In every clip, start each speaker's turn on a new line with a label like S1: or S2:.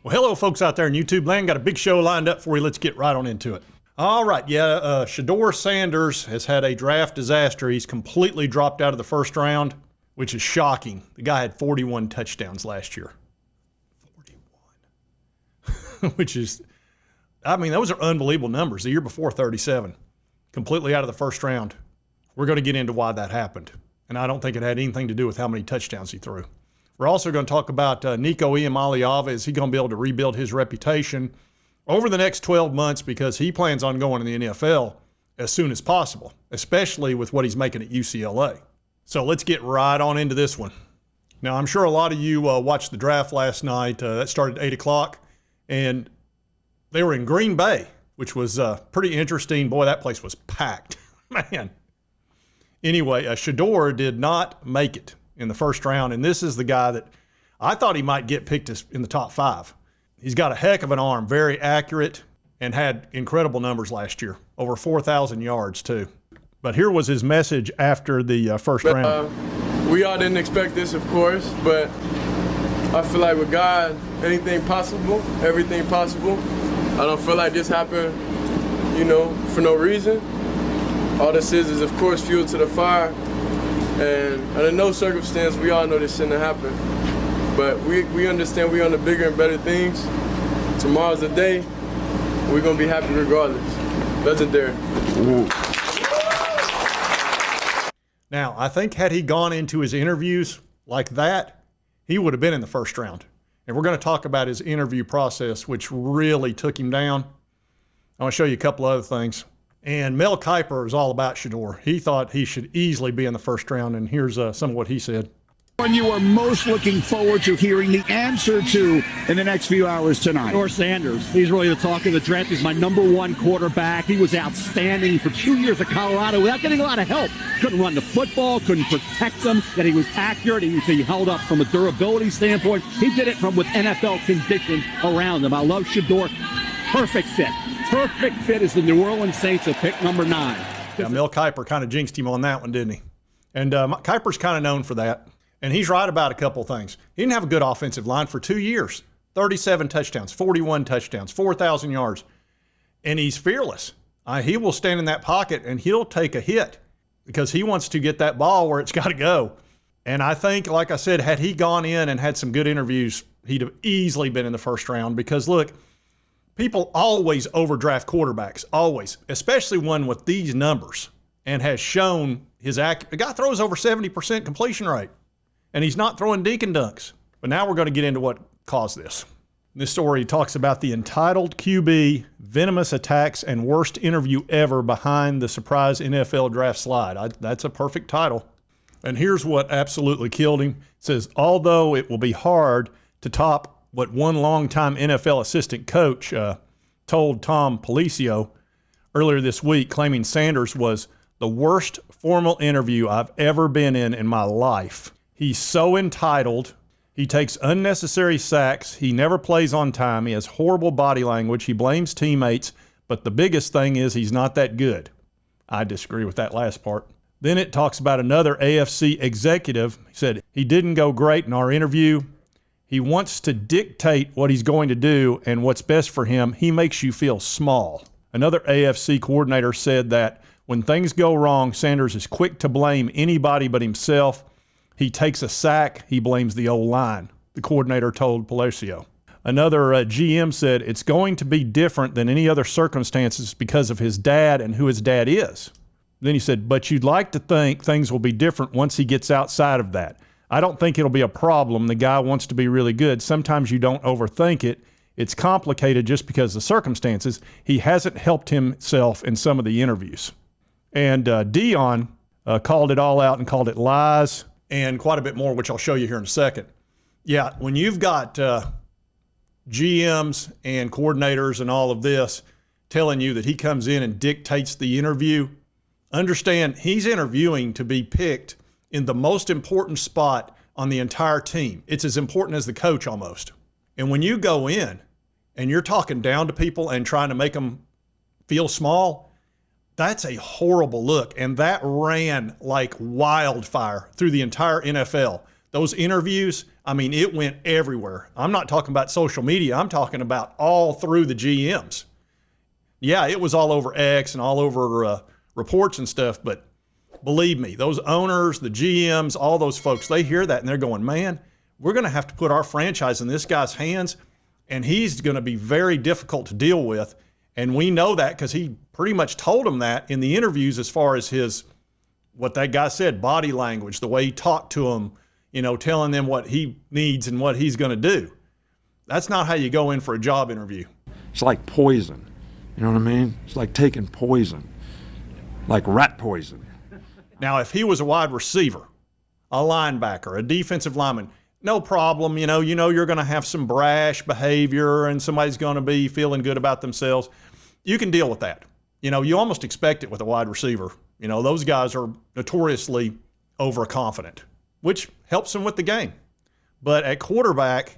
S1: Well, hello, folks out there in YouTube land. Got a big show lined up for you. Let's get right on into it. All right, Shedeur Sanders has had a draft disaster. He's completely dropped out of the first round, which is shocking. The guy had 41 touchdowns last year. 41. Which is, I mean, those are unbelievable numbers. The year before, 37. Completely out of the first round. We're going to get into why that happened. And I don't think it had anything to do with how many touchdowns he threw. We're also going to talk about Nico Iamaleava. Is he going to be able to rebuild his reputation over the next 12 months, because he plans on going to the NFL as soon as possible, especially with what he's making at UCLA. So let's get right on into this one. Now, I'm sure a lot of you watched the draft last night. That started at 8 o'clock, and they were in Green Bay, which was pretty interesting. Boy, that place was packed, man. Anyway, Shedeur did not make it in the first round, and this is the guy that I thought he might get picked in the top 5. He's got a heck of an arm, very accurate, and had incredible numbers last year, over 4,000 yards too. But here was his message after the first round.
S2: We all didn't expect this, of course, but I feel like with God, anything possible, everything possible. I don't feel like this happened, for no reason. All this is of course, fuel to the fire. And under no circumstance, we all know this shouldn't have happened. But we understand we're on the bigger and better things. Tomorrow's the day. We're going to be happy regardless. Legendary.
S1: Now, I think had he gone into his interviews like that, he would have been in the first round. And we're going to talk about his interview process, which really took him down. I want to show you a couple other things. And Mel Kiper is all about Shedeur. He thought he should easily be in the first round, and here's some of what he said.
S3: When you are most looking forward to hearing the answer to in the next few hours tonight?
S4: Shedeur Sanders. He's really the talk of the draft. He's my #1 quarterback. He was outstanding for 2 years at Colorado without getting a lot of help. Couldn't run the football, couldn't protect them, that he was accurate, he held up from a durability standpoint. He did it with NFL conditions around him. I love Shedeur. Perfect fit. Perfect fit as the New Orleans Saints at pick number 9.
S1: Yeah, Mel Kiper kind of jinxed him on that one, didn't he? And Kiper's kind of known for that. And he's right about a couple things. He didn't have a good offensive line for 2 years. 37 touchdowns, 41 touchdowns, 4,000 yards. And he's fearless. He will stand in that pocket and he'll take a hit because he wants to get that ball where it's got to go. And I think, like I said, had he gone in and had some good interviews, he'd have easily been in the first round because, look, people always overdraft quarterbacks, always, especially one with these numbers and has shown his accuracy. The guy throws over 70% completion rate. And he's not throwing dink and dunks. But now we're going to get into what caused this. This story talks about the entitled QB, venomous attacks, and worst interview ever behind the surprise NFL draft slide. That's a perfect title. And here's what absolutely killed him. It says, although it will be hard to top what one longtime NFL assistant coach told Tom Policio earlier this week, claiming Sanders was the worst formal interview I've ever been in my life. He's so entitled. He takes unnecessary sacks. He never plays on time. He has horrible body language. He blames teammates. But the biggest thing is he's not that good. I disagree with that last part. Then it talks about another AFC executive. He said, he didn't go great in our interview. He wants to dictate what he's going to do and what's best for him. He makes you feel small. Another AFC coordinator said that when things go wrong, Sanders is quick to blame anybody but himself. He takes a sack, he blames the O-line, the coordinator told Palacio. Another GM said it's going to be different than any other circumstances because of his dad and who his dad is. Then he said, but you'd like to think things will be different once he gets outside of that. I don't think it'll be a problem. The guy wants to be really good. Sometimes you don't overthink it. It's complicated just because of the circumstances. He hasn't helped himself in some of the interviews. And DEION called it all out and called it lies, and quite a bit more, which I'll show you here in a second. Yeah, when you've got GMs and coordinators and all of this telling you that he comes in and dictates the interview, understand he's interviewing to be picked in the most important spot on the entire team. It's as important as the coach almost. And when you go in and you're talking down to people and trying to make them feel small, that's a horrible look. And that ran like wildfire through the entire NFL. those interviews, I mean, it went everywhere. I'm not talking about social media. I'm talking about all through the GMs. Yeah, it was all over X and all over reports and stuff, but believe me, those owners, the GMs, all those folks, they hear that and they're going, man, we're going to have to put our franchise in this guy's hands, and he's going to be very difficult to deal with. And we know that because he pretty much told them that in the interviews as far as his, what that guy said, body language, the way he talked to them, you know, telling them what he needs and what he's going to do. That's not how you go in for a job interview.
S5: It's like poison. You know what I mean? It's like taking poison, like rat poison.
S1: Now, if he was a wide receiver, a linebacker, a defensive lineman, no problem. You know you're going to have some brash behavior and somebody's going to be feeling good about themselves. You can deal with that. You know, you almost expect it with a wide receiver. You know, those guys are notoriously overconfident, which helps them with the game. But at quarterback,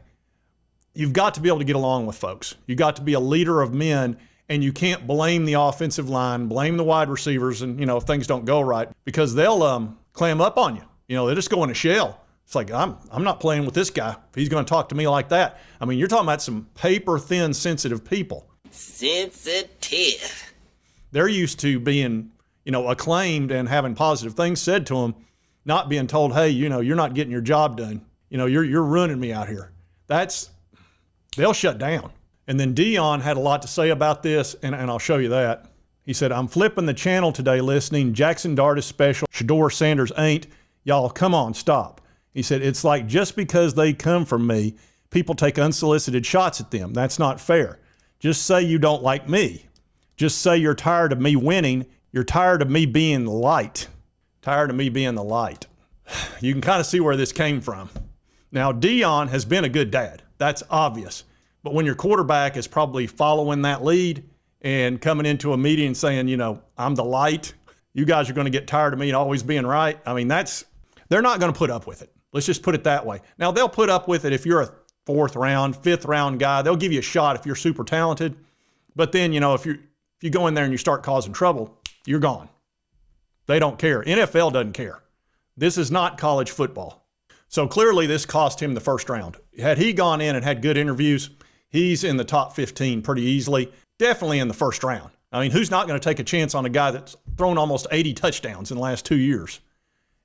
S1: you've got to be able to get along with folks. You've got to be a leader of men, and you can't blame the offensive line, blame the wide receivers, and, you know, if things don't go right, because they'll clam up on you. You know, they just go in a shell. It's like, I'm not playing with this guy if he's going to talk to me like that. I mean, you're talking about some paper-thin, sensitive people.
S6: Sensitive.
S1: They're used to being, you know, acclaimed and having positive things said to them, not being told, hey, you know, you're not getting your job done. You know, you're ruining me out here. They'll shut down. And then DEION had a lot to say about this, and I'll show you that. He said, I'm flipping the channel today listening. Jackson Dart is special. Shedeur Sanders ain't. Y'all, come on, stop. He said, it's like just because they come from me, people take unsolicited shots at them. That's not fair. Just say you don't like me. Just say you're tired of me winning. You're tired of me being the light. Tired of me being the light. You can kind of see where this came from. Now, DEION has been a good dad. That's obvious. But when your quarterback is probably following that lead and coming into a meeting and saying, you know, I'm the light, you guys are going to get tired of me always being right. I mean, they're not going to put up with it. Let's just put it that way. Now, they'll put up with it if you're a 4th round, 5th round guy. They'll give you a shot if you're super talented. But then, you know, if you go in there and you start causing trouble, you're gone. They don't care. NFL doesn't care. This is not college football. So clearly this cost him the first round. Had he gone in and had good interviews, he's in the top 15 pretty easily, definitely in the first round. I mean, who's not going to take a chance on a guy that's thrown almost 80 touchdowns in the last 2 years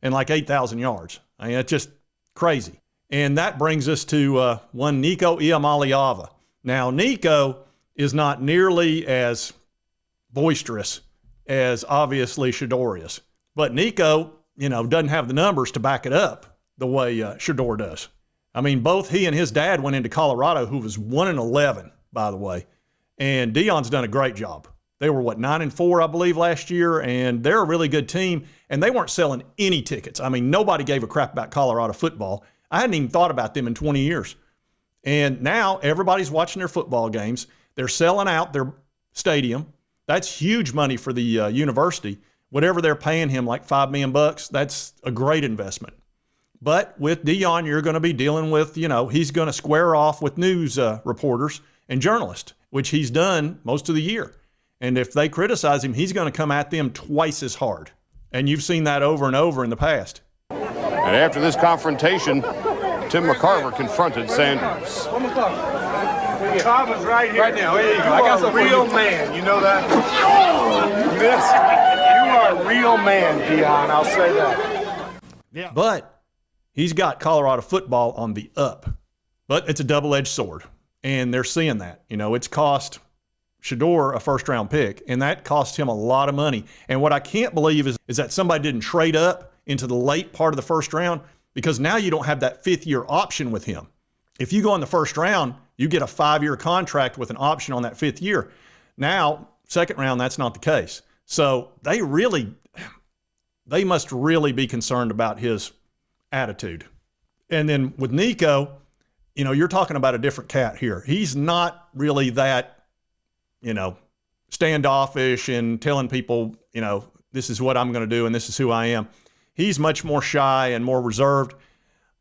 S1: and like 8,000 yards? I mean, it's just crazy. And that brings us to one Nico Iamaleava. Now, Nico is not nearly as boisterous as obviously Shedeur is. But Nico, you know, doesn't have the numbers to back it up the way Shedeur does. I mean, both he and his dad went into Colorado, who was 1-11, by the way. And DEION's done a great job. They were, 9-4, I believe, last year, and they're a really good team, and they weren't selling any tickets. I mean, nobody gave a crap about Colorado football. I hadn't even thought about them in 20 years. And now everybody's watching their football games. They're selling out their stadium. That's huge money for the university. Whatever they're paying him, like $5 million, that's a great investment. But with DEION, you're going to be dealing with, you know, he's going to square off with news reporters and journalists, which he's done most of the year. And if they criticize him, he's going to come at them twice as hard. And you've seen that over and over in the past.
S7: And after this confrontation, Tim McCarver confronted Sanders.
S8: Tom is right here. Right now, here you go. I got a real man, you know that? You are a real man, DEION, I'll say that.
S1: Yeah. But he's got Colorado football on the up. But it's a double-edged sword, and they're seeing that. You know, it's cost Shedeur a first-round pick, and that cost him a lot of money. And what I can't believe is that somebody didn't trade up into the late part of the first round, because now you don't have that 5th-year option with him. If you go in the first round, you get a 5-year contract with an option on that 5th year. Now, second round, that's not the case. So they must really be concerned about his attitude. And then with Nico, you know, you're talking about a different cat here. He's not really that, you know, standoffish and telling people, you know, this is what I'm going to do and this is who I am. He's much more shy and more reserved.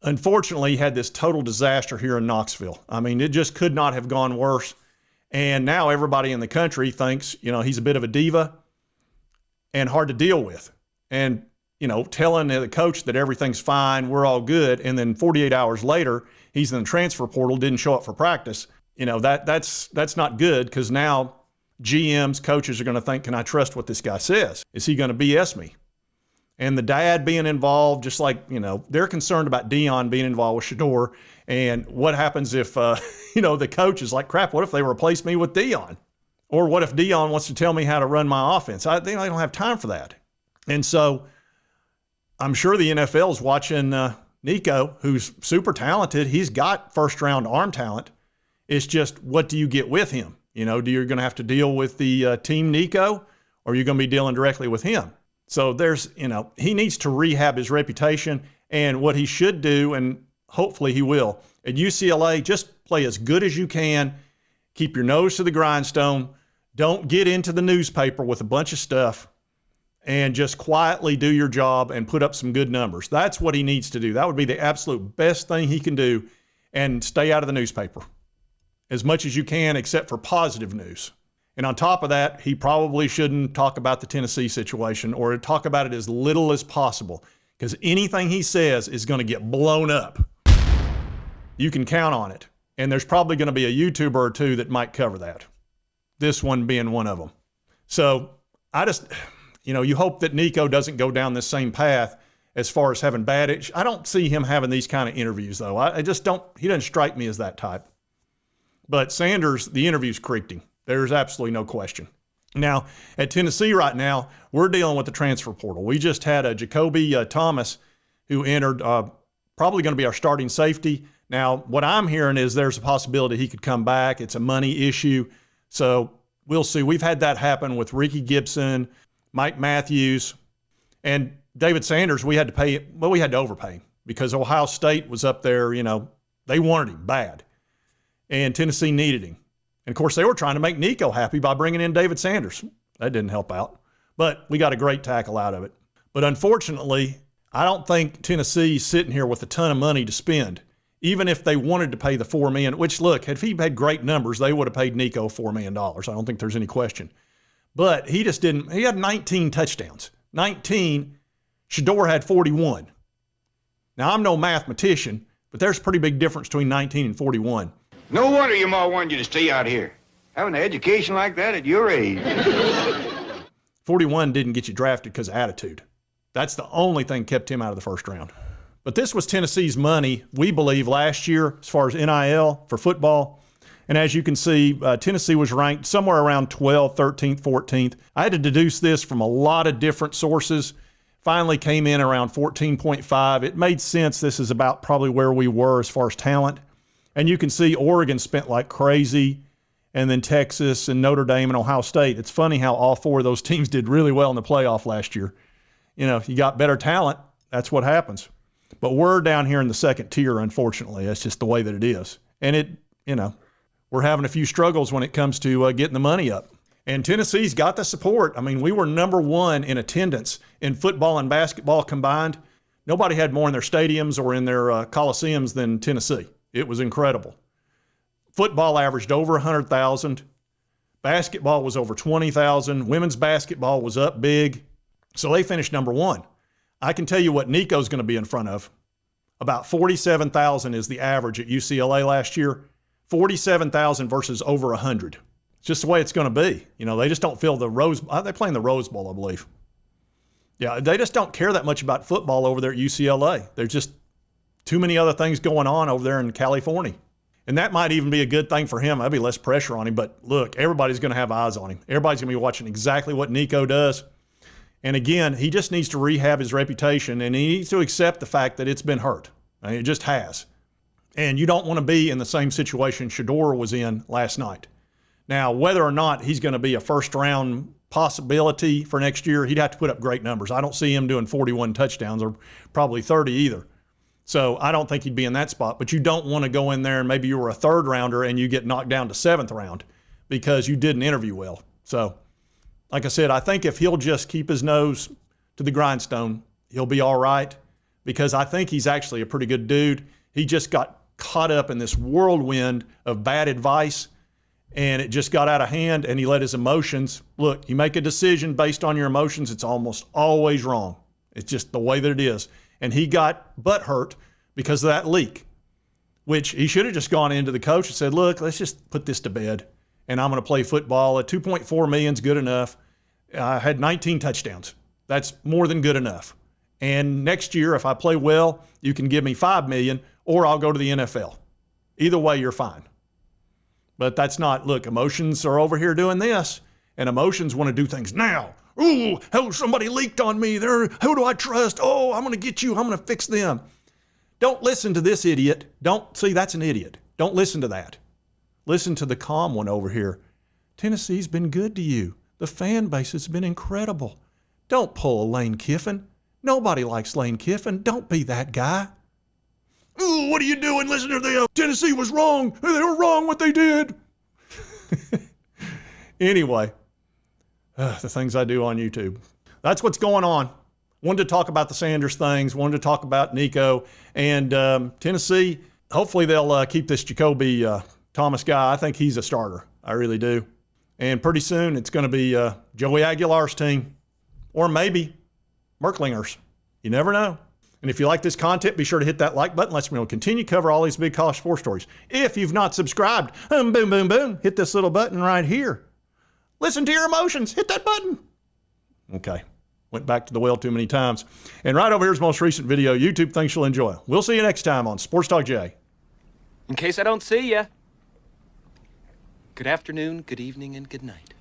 S1: Unfortunately, he had this total disaster here in Knoxville. I mean, it just could not have gone worse. And now everybody in the country thinks, you know, he's a bit of a diva and hard to deal with. And, telling the coach that everything's fine, we're all good, and then 48 hours later, he's in the transfer portal, didn't show up for practice. That's not good, because now GMs, coaches are going to think, can I trust what this guy says? Is he going to BS me? And the dad being involved, just like, they're concerned about DEION being involved with Shedeur. And what happens if, the coach is like, crap, what if they replace me with DEION? Or what if DEION wants to tell me how to run my offense? They don't have time for that. And so I'm sure the NFL is watching Nico, who's super talented. He's got first-round arm talent. It's just, what do you get with him? You're going to have to deal with the team Nico, or are you going to be dealing directly with him? So he needs to rehab his reputation, and what he should do, and hopefully he will, at UCLA, just play as good as you can. Keep your nose to the grindstone. Don't get into the newspaper with a bunch of stuff, and just quietly do your job and put up some good numbers. That's what he needs to do. That would be the absolute best thing he can do, and stay out of the newspaper as much as you can, except for positive news. And on top of that, he probably shouldn't talk about the Tennessee situation, or talk about it as little as possible, because anything he says is going to get blown up. You can count on it. And there's probably going to be a YouTuber or two that might cover that. This one being one of them. So I just, you hope that Nico doesn't go down this same path as far as having bad. I don't see him having these kind of interviews, though. He doesn't strike me as that type. But Sanders, the interview's creaked him. There's absolutely no question. Now, at Tennessee right now, we're dealing with the transfer portal. We just had a Jacoby Thomas who entered, probably going to be our starting safety. Now, what I'm hearing is there's a possibility he could come back. It's a money issue. So we'll see. We've had that happen with Ricky Gibson, Mike Matthews, and David Sanders. We had to overpay him because Ohio State was up there. They wanted him bad, and Tennessee needed him. And, of course, they were trying to make Nico happy by bringing in David Sanders. That didn't help out. But we got a great tackle out of it. But, unfortunately, I don't think Tennessee's sitting here with a ton of money to spend, even if they wanted to pay the $4 million, which, look, if he had great numbers, they would have paid Nico $4 million. I don't think there's any question. But he just didn't. He had 19 touchdowns. 19. Shedeur had 41. Now, I'm no mathematician, but there's a pretty big difference between 19 and 41.
S8: No wonder your ma wanted you to stay out here. Having an education like that at your age.
S1: 41 didn't get you drafted because of attitude. That's the only thing kept him out of the first round. But this was Tennessee's money, we believe, last year as far as NIL for football. And as you can see, Tennessee was ranked somewhere around 12th, 13th, 14th. I had to deduce this from a lot of different sources. Finally came in around 14.5. It made sense. This is about probably where we were as far as talent. And you can see Oregon spent like crazy, and then Texas and Notre Dame and Ohio State. It's funny how all four of those teams did really well in the playoff last year. If you got better talent, that's what happens. But we're down here in the second tier, unfortunately. That's just the way that it is. And we're having a few struggles when it comes to getting the money up. And Tennessee's got the support. I mean, we were number one in attendance in football and basketball combined. Nobody had more in their stadiums or in their coliseums than Tennessee. It was incredible. Football averaged over 100,000. Basketball was over 20,000. Women's basketball was up big. So they finished number one. I can tell you what Nico's going to be in front of. About 47,000 is the average at UCLA last year. 47,000 versus over 100. It's just the way it's going to be. They just don't feel they play in the Rose Bowl, I believe. Yeah, they just don't care that much about football over there at UCLA. There's just too many other things going on over there in California. And that might even be a good thing for him. That'd be less pressure on him. But look, everybody's going to have eyes on him. Everybody's going to be watching exactly what Nico does. And again, he just needs to rehab his reputation, and he needs to accept the fact that it's been hurt. I mean, it just has. And you don't want to be in the same situation Shedeur was in last night. Now, whether or not he's going to be a first-round possibility for next year, he'd have to put up great numbers. I don't see him doing 41 touchdowns or probably 30 either. So I don't think he'd be in that spot. But you don't want to go in there and maybe you were a third rounder and you get knocked down to seventh round because you didn't interview well. So, like I said, I think if he'll just keep his nose to the grindstone, he'll be all right, because I think he's actually a pretty good dude. He just got caught up in this whirlwind of bad advice, and it just got out of hand, and he let his emotions. Look, you make a decision based on your emotions, it's almost always wrong. It's just the way that it is. And he got butt hurt because of that leak, which he should have just gone into the coach and said, look, let's just put this to bed, and I'm going to play football. At $2.4 million is good enough. I had 19 touchdowns. That's more than good enough. And next year, if I play well, you can give me $5 million, or I'll go to the NFL. Either way, you're fine. But that's not, look, emotions are over here doing this, and emotions want to do things now. Ooh, oh, somebody leaked on me. Who do I trust? Oh, I'm going to get you. I'm going to fix them. Don't listen to this idiot. See, that's an idiot. Don't listen to that. Listen to the calm one over here. Tennessee's been good to you. The fan base has been incredible. Don't pull a Lane Kiffin. Nobody likes Lane Kiffin. Don't be that guy. Ooh, what are you doing? Listen to them. Tennessee was wrong. They were wrong what they did. Anyway, the things I do on YouTube. That's what's going on. Wanted to talk about the Sanders things. Wanted to talk about Nico. And Tennessee, hopefully they'll keep this Jacoby Thomas guy. I think he's a starter. I really do. And pretty soon it's going to be Joey Aguilar's team. Or maybe Merklinger's. You never know. And if you like this content, be sure to hit that like button. Let's continue to cover all these big college sports stories. If you've not subscribed, boom, boom, boom, hit this little button right here. Listen to your emotions. Hit that button. Okay. Went back to the well too many times. And right over here's the most recent video YouTube thinks you'll enjoy. We'll see you next time on Sports Talk J.
S9: In case I don't see ya, good afternoon, good evening, and good night.